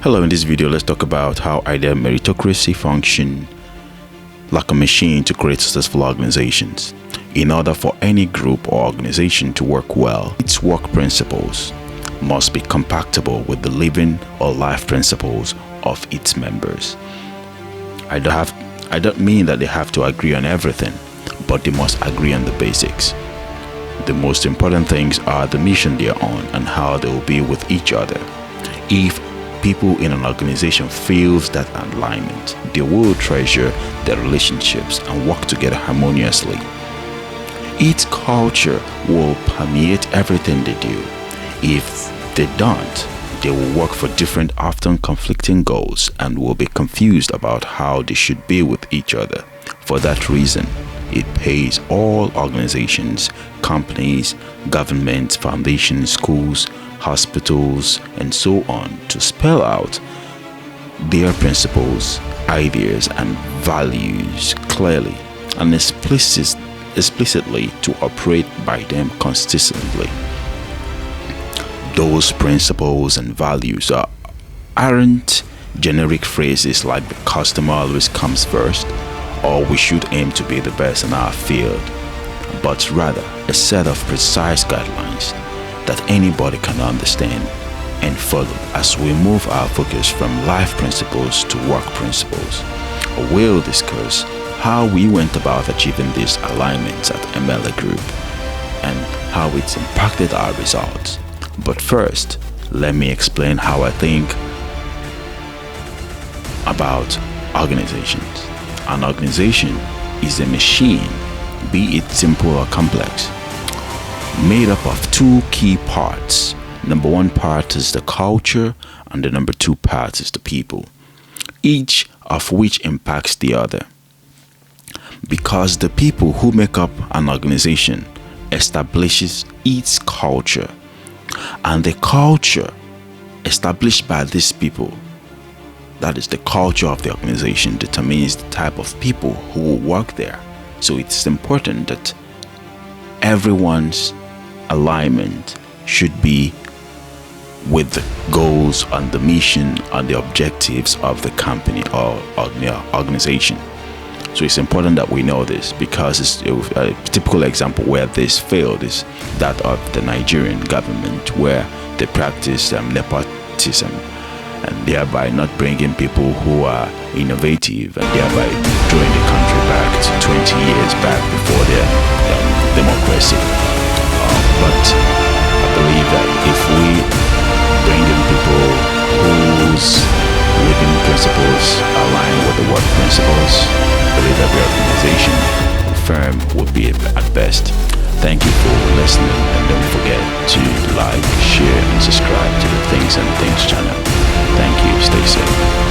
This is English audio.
Hello, in this video, let's talk about how ideal meritocracy function like a machine to create successful organizations. In order for any group or organization to work well, its work principles must be compatible with the living or life principles of its members. I don't mean that they have to agree on everything, but they must agree on the basics. The most important things are the mission they are on and how they will be with each other. If people in an organization feels that alignment, they will treasure their relationships and work together harmoniously. Its culture will permeate everything they do. If they don't, they will work for different, often conflicting goals and will be confused about how they should be with each other. For that reason, it pays all organizations, companies, governments, foundations, schools, hospitals, and so on to spell out their principles, ideas, and values clearly and explicitly to operate by them consistently. Those principles and values aren't generic phrases like the customer always comes first or we should aim to be the best in our field, but rather a set of precise guidelines that anybody can understand and follow as we move our focus from life principles to work principles. We'll discuss how we went about achieving these alignments at MLA Group and how it's impacted our results. But first, let me explain how I think about organizations. An organization is a machine, be it simple or complex, made up of two key parts. Number one part is the culture, and the number two part is the people, each of which impacts the other. Because the people who make up an organization establishes its culture, and the culture established by these people, that is the culture of the organization, determines the type of people who will work there. So it's important that everyone's alignment should be with the goals and the mission and the objectives of the company or the organization. So it's important that we know this, because it's a typical example where this failed is that of the Nigerian government, where they practice nepotism and thereby not bringing people who are innovative and thereby drawing the country back to 20 years back before their democracy. But I believe that if we bring in people whose living principles align with the work principles, I believe that the organization, the firm, would be at best. Thank you for listening, and don't forget to like, share, and subscribe to the Things and Things channel. Thank you. Stay safe.